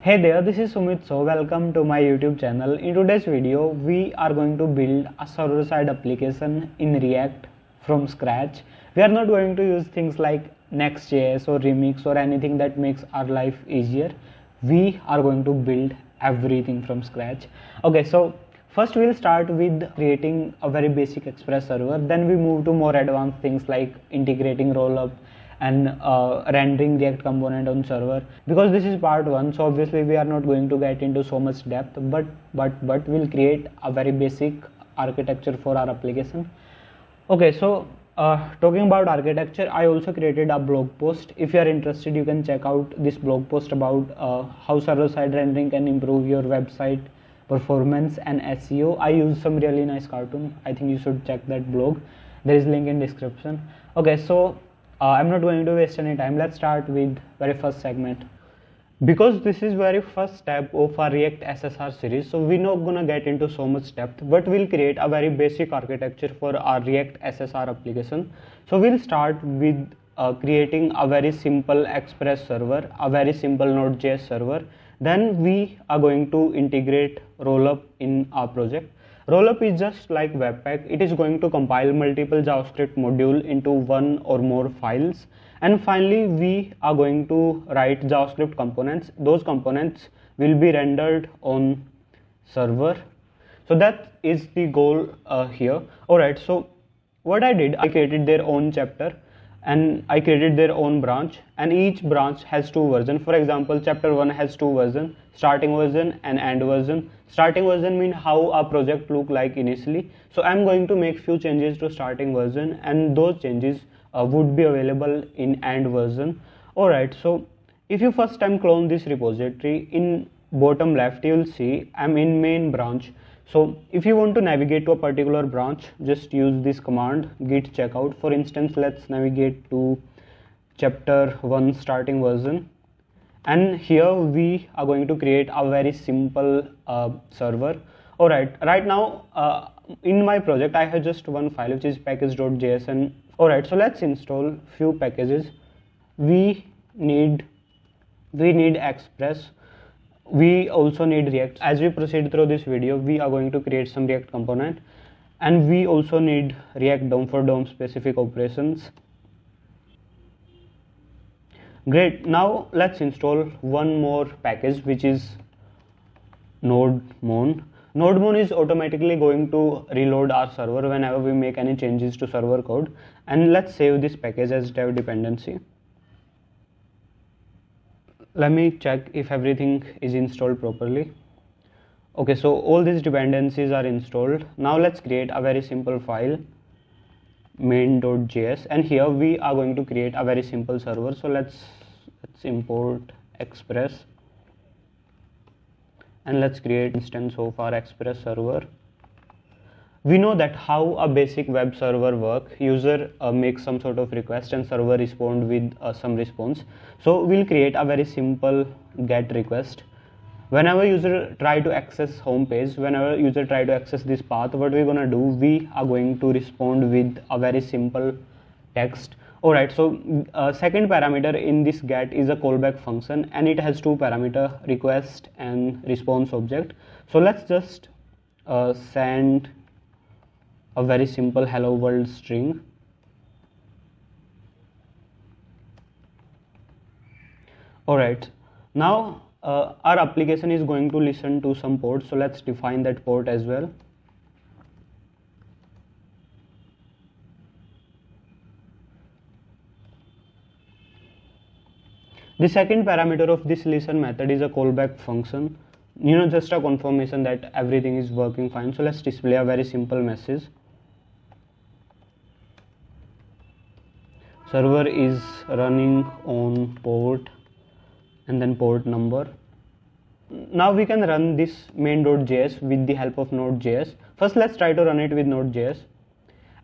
Hey there, this is Sumit. So welcome to my YouTube channel. In today's video, we are going to build a server-side application in React from scratch. We are not going to use things like Next.js or Remix or anything that makes our life easier. We are going to build everything from scratch. Okay, so first we'll start with creating a very basic Express server. Then we move to more advanced things like integrating Rollup and rendering React component on server. Because this is part one, so obviously we are not going to get into so much depth, but we'll create a very basic architecture for our application. Okay, so talking about architecture, I also created a blog post. If you are interested, you can check out this blog post about how server-side rendering can improve your website performance and SEO. I use some really nice cartoon. I think you should check that blog. There is link in description. Okay, so I'm not going to waste any time. Let's start with very first segment. Because this is very first step of our React SSR series, so we're not gonna get into so much depth, but we'll create a very basic architecture for our React SSR application. So we'll start with creating a very simple Express server, a very simple Node.js server. Then we are going to integrate Rollup in our project. Rollup is just like Webpack. It is going to compile multiple JavaScript modules into one or more files. And finally, we are going to write JavaScript components. Those components will be rendered on server. So that is the goal here. Alright, so what I did, I created their own chapter and I created their own branch, and each branch has two versions. For example, chapter 1 has two versions, starting version and end version. Starting version means how a project look like initially. So I'm going to make few changes to starting version, and those changes would be available in end version. Alright, so if you first time clone this repository, in bottom left you will see I'm in main branch. So if you want to navigate to a particular branch, just use this command git checkout. For instance, let's navigate to chapter 1 starting version, and here we are going to create a very simple server. Alright, right now in my project I have just one file, which is package.js. And alright, so let's install few packages. We need Express. We also need React. As we proceed through this video, we are going to create some React component, and we also need React DOM for DOM specific operations. Great, now let's install one more package, which is Node Mon. Node Mon is automatically going to reload our server whenever we make any changes to server code. And let's save this package as dev dependency. Let me check if everything is installed properly. Okay, so all these dependencies are installed. Now let's create a very simple file, main.js, and here we are going to create a very simple server. So let's import Express, and let's create instance of our Express server. We know that how a basic web server works. User makes some sort of request and server respond with some response. So we'll create a very simple get request. Whenever user try to access home page, whenever user try to access this path, what we're gonna do, we are going to respond with a very simple text. Alright, so second parameter in this get is a callback function, and it has two parameters, request and response object. So let's just send a very simple hello world string. Alright, now our application is going to listen to some port, so let's define that port as well. The second parameter of this listen method is a callback function, just a confirmation that everything is working fine. So let's display a very simple message. Server is running on port and then port number. Now we can run this main.js with the help of Node.js. First let's try to run it with Node.js.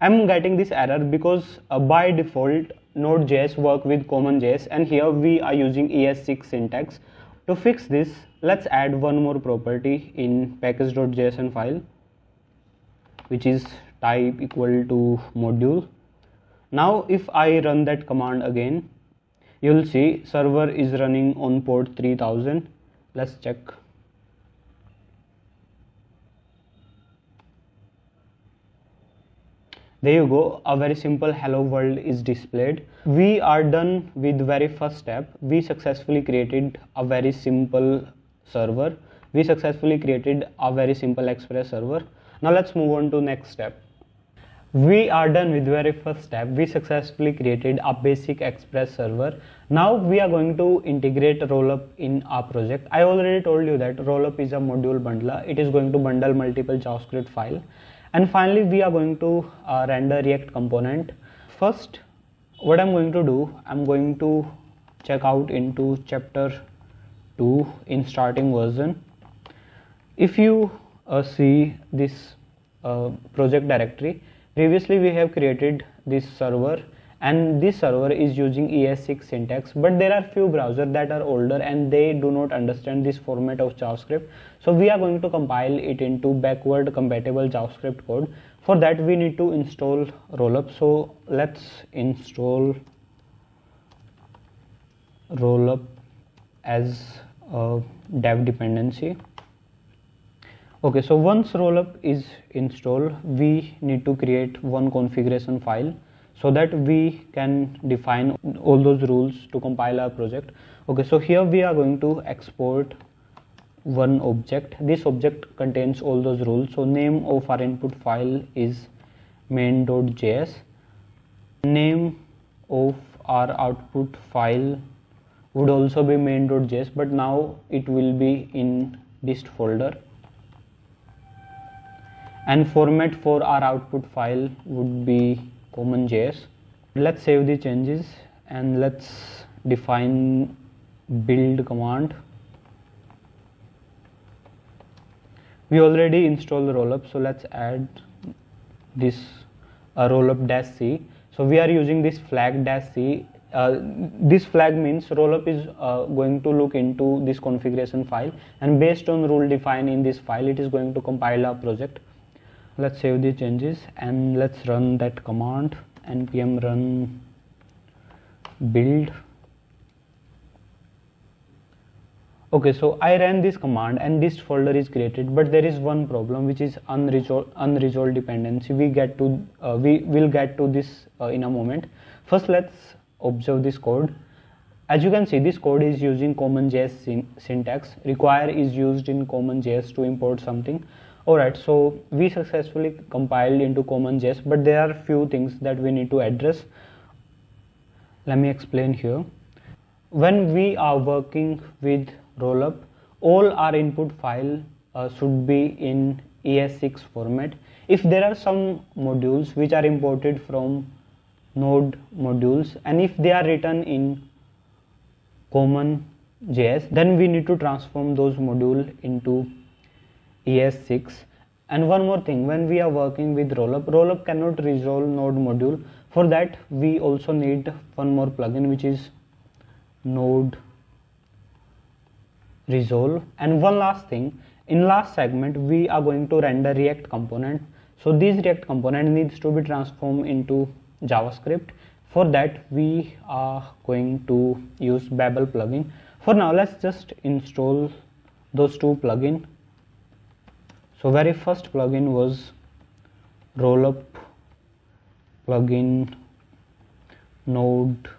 I'm getting this error because by default Node.js work with CommonJS, and here we are using ES6 syntax. To fix this, let's add one more property in package.json file, which is type equal to module. Now if I run that command again, you'll see server is running on port 3000 let's check. There you go, a very simple hello world is displayed. We are done with the very first step. We successfully created a very simple server. We successfully created a very simple Express server. Now let's move on to next step. We are done with the very first step. We successfully created a basic Express server. Now we are going to integrate Rollup in our project. I already told you that Rollup is a module bundler. It is going to bundle multiple JavaScript files. And finally, we are going to render React component. First, what I'm going to do, I'm going to check out into chapter 2 in starting version. If you see this project directory, previously we have created this server, and this server is using ES6 syntax, but there are few browsers that are older and they do not understand this format of JavaScript. So we are going to compile it into backward compatible JavaScript code. For that we need to install Rollup. So let's install Rollup as a dev dependency. Okay, so once Rollup is installed, we need to create one configuration file so that we can define all those rules to compile our project. Okay, so here we are going to export one object. This object contains all those rules. So name of our input file is main.js. Name of our output file would also be main.js, but now it will be in dist folder. And format for our output file would be common.js. Let's save the changes and let's define build command. We already installed Rollup, so let's add this rollup-c. So we are using this flag-c. This flag means Rollup is going to look into this configuration file, and based on rule defined in this file, it is going to compile our project. Let's save the changes and let's run that command, npm run build. Okay, so I ran this command and this folder is created, but there is one problem, which is unresolved dependency. We will get to this in a moment. First, let's observe this code. As you can see, this code is using common.js syntax. Require is used in common.js to import something. Alright, so we successfully compiled into common.js, but there are few things that we need to address. Let me explain here. When we are working with Rollup, all our input file should be in ES6 format. If there are some modules which are imported from Node modules, and if they are written in common.js, then we need to transform those modules into ES6. And one more thing, when we are working with Rollup cannot resolve Node module. For that we also need one more plugin, which is Node Resolve. And one last thing, in last segment we are going to render React component. So this React component needs to be transformed into JavaScript. For that we are going to use Babel plugin. For now, let's just install those two plugins. So very first plugin was Rollup plugin Node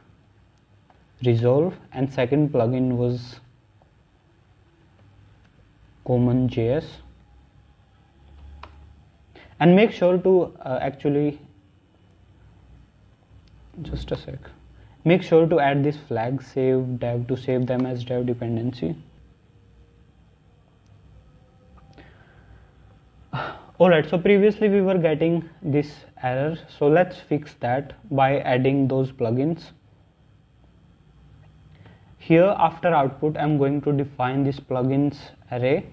Resolve, and second plugin was common.js. And make sure to just a sec, make sure to add this flag save dev to save them as dev dependency. Alright, so previously we were getting this error, so let's fix that by adding those plugins. Here after output, I'm going to define this plugins array.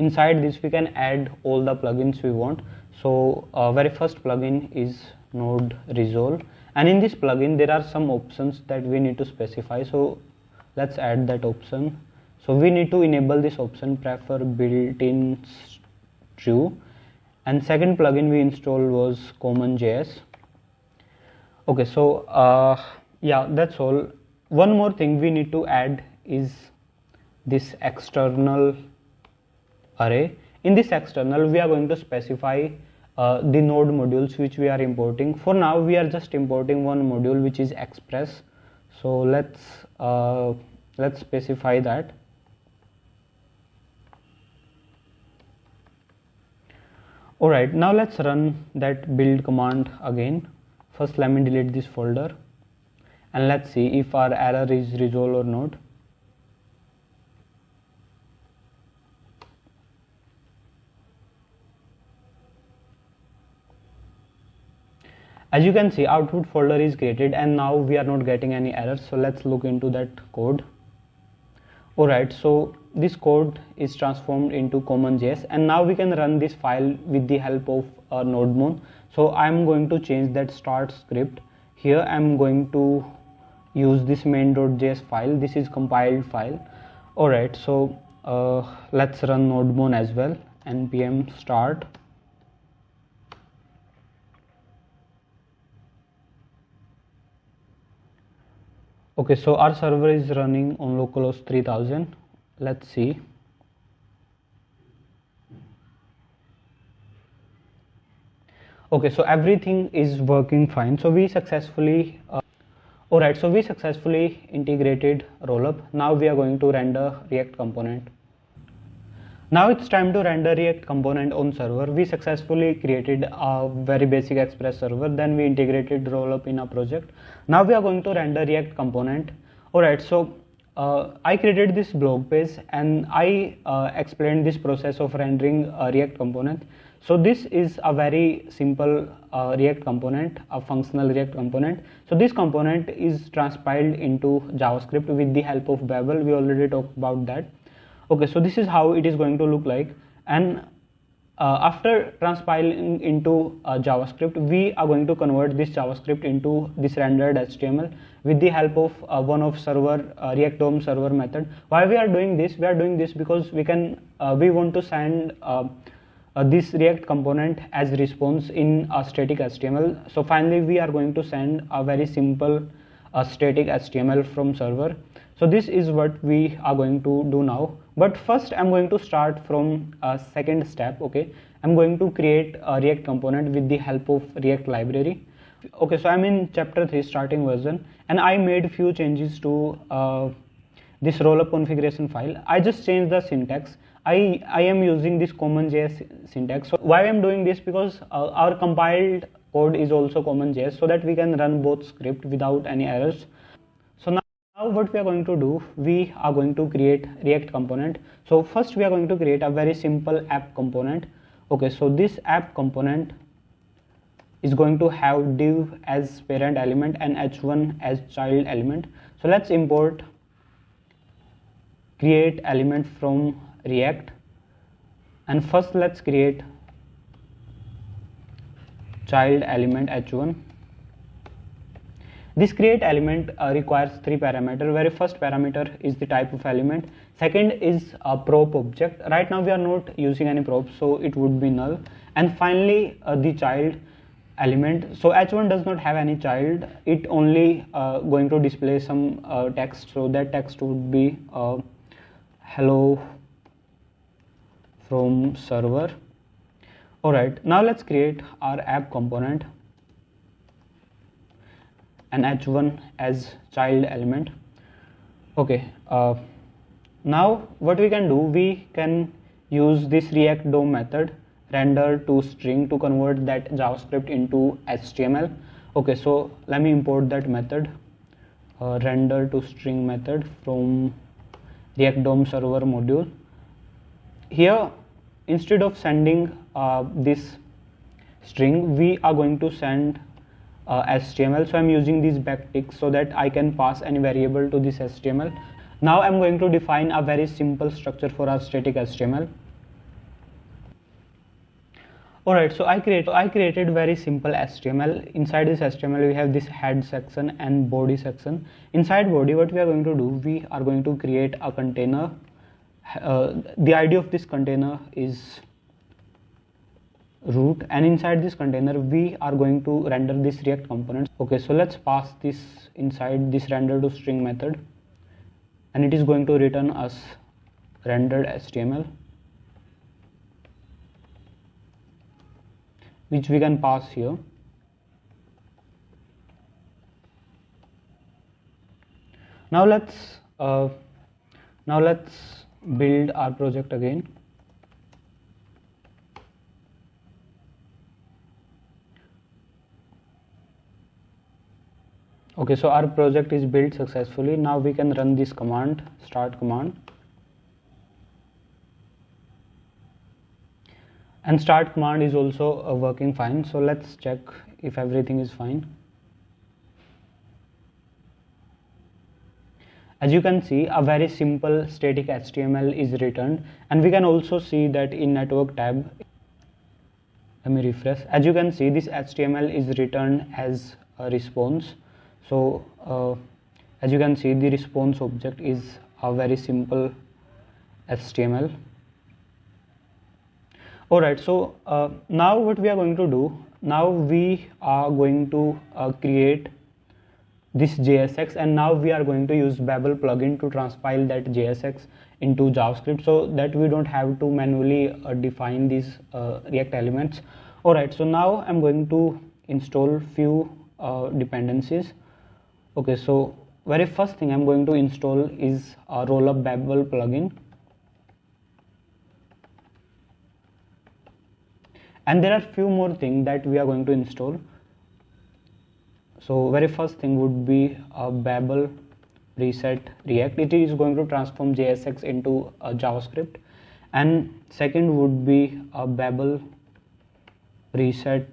Inside this we can add all the plugins we want. So very first plugin is Node Resolve, and in this plugin there are some options that we need to specify. So let's add that option. So we need to enable this option, prefer built-in true. And second plugin we installed was common.js. Okay, so yeah, that's all. One more thing we need to add is this external array. In this external we are going to specify the node modules which we are importing. For now we are just importing one module, which is express. So let's specify that. Alright, now let's run that build command again. First let me delete this folder and let's see if our error is resolved or not. As you can see, output folder is created and now we are not getting any errors. So let's look into that code. Alright, so this code is transformed into common.js and now we can run this file with the help of Node Mon. So I'm going to change that start script. Here I'm going to use this main.js file. This is compiled file. Alright, so let's run Node Mon as well. npm start. Okay, so our server is running on localhost 3000. Let's see. Okay, so everything is working fine. So we successfully alright, so we successfully integrated Rollup. Now we are going to render React component. Now it's time to render React component on server. We successfully created a very basic Express server, then we integrated Rollup in a project. Now we are going to render React component. Alright, so I created this blog page and I explained this process of rendering a React component. So this is a very simple React component, a functional React component. So this component is transpiled into JavaScript with the help of Babel. We already talked about that. Okay, so this is how it is going to look like, and after transpiling into JavaScript, we are going to convert this JavaScript into this rendered HTML with the help of one of server React DOM server method. Why we are doing this? We are doing this because we want to send this React component as response in a static HTML. So finally we are going to send a very simple static HTML from server. So this is what we are going to do now. But first I'm going to start from a second step. Okay, I'm going to create a React component with the help of React library. Okay, so I'm in chapter 3 starting version and I made few changes to this rollup configuration file. I just changed the syntax. I am using this common.js syntax. So why I'm doing this? Because our compiled code is also common.js, so that we can run both script without any errors. So now what we are going to do, we are going to create React component. So first we are going to create a very simple app component. Okay, so this app component is going to have div as parent element and h1 as child element. So let's import create element from React, and first let's create child element h1. This create element requires three parameters. Very first parameter is the type of element. Second is a prop object. Right now we are not using any prop, so it would be null. And finally the child element. So h1 does not have any child. It only going to display some text. So that text would be hello from server. Alright, now let's create our app component and h1 as child element. Okay, now what we can do, we can use this React DOM method renderToString to convert that JavaScript into HTML. Okay, so let me import that method, renderToString method from React DOM server module. Here instead of sending this string, we are going to send HTML. So I'm using these backticks so that I can pass any variable to this HTML. Now I'm going to define a very simple structure for our static HTML. Alright, so I created very simple HTML. Inside this HTML we have this head section and body section. Inside body, what we are going to do, we are going to create a container. The idea of this container is root, and inside this container we are going to render this React component. Okay, so let's pass this inside this renderToString method, and it is going to return us rendered HTML, which we can pass here. Now let's build our project again. Okay, so our project is built successfully. Now we can run this command, start command. And start command is also working fine. So let's check if everything is fine. As you can see, a very simple static HTML is returned, and we can also see that in network tab. Let me refresh. As you can see, this HTML is returned as a response. So as you can see, the response object is a very simple HTML. Alright, so now what we are going to do, now we are going to create this JSX, and now we are going to use Babel plugin to transpile that JSX into JavaScript, so that we don't have to manually define these React elements. Alright, so now I'm going to install few dependencies. Okay, so very first thing I'm going to install is a Rollup Babel plugin, and there are few more things that we are going to install. So very first thing would be a Babel preset React. It is going to transform JSX into JavaScript, and second would be a Babel preset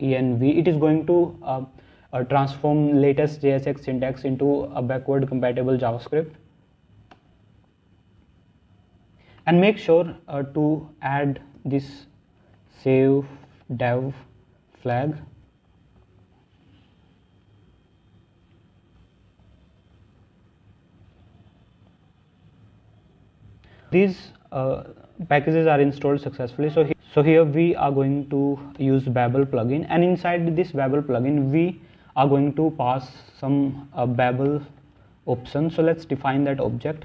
env. It is going to transform latest JSX syntax into a backward compatible JavaScript. And make sure to add this save dev flag. These packages are installed successfully. So here we are going to use Babel plugin, and inside this Babel plugin we are going to pass some Babel option. So let's define that object.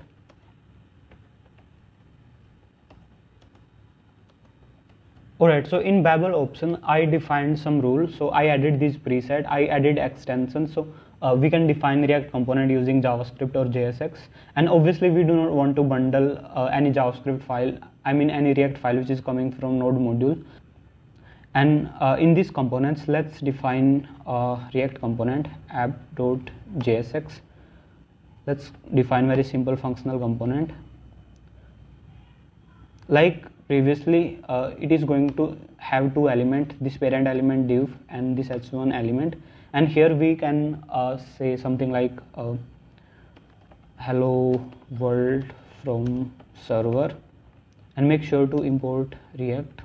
Alright, so in Babel option I defined some rules. So I added this preset, I added extensions, so we can define React component using JavaScript or JSX, and obviously we do not want to bundle any JavaScript file, I mean any React file which is coming from Node module. And in these components, let's define React component app.jsx. Let's define very simple functional component. Like previously, it is going to have two elements, this parent element div and this h1 element, and here we can say something like hello world from server, and make sure to import React.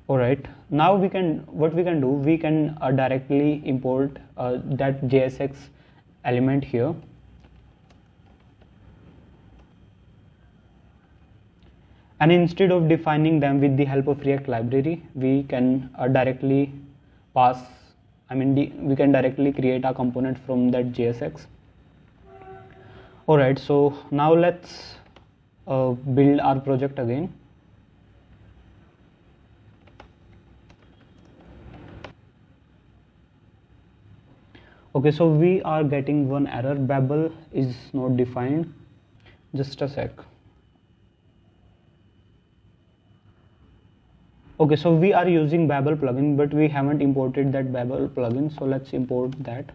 Alright, now what we can do, we can directly import that JSX element here. And instead of defining them with the help of React library, we can directly pass, we can directly create a component from that JSX. Alright, so now let's build our project again. Okay, so we are getting one error, Babel is not defined. Just a sec. Okay, so we are using Babel plugin, but we haven't imported that Babel plugin, so let's import that.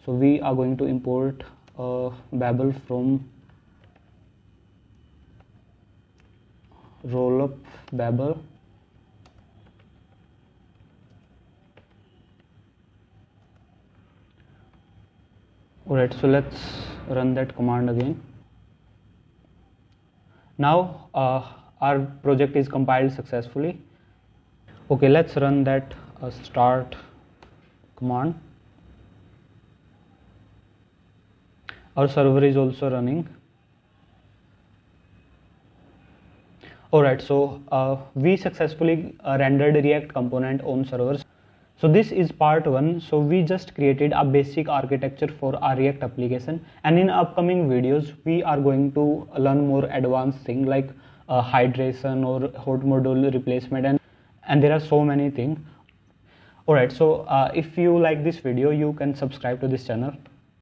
So we are going to import Babel from Rollup Babel. Alright, so let's run that command again. Now our project is compiled successfully. Okay, let's run that start command. Our server is also running. Alright, so we successfully rendered React component on servers. So this is part 1. So we just created a basic architecture for our React application, and in upcoming videos we are going to learn more advanced thing like hydration or hot module replacement, and there are so many things. Alright, so if you like this video, you can subscribe to this channel.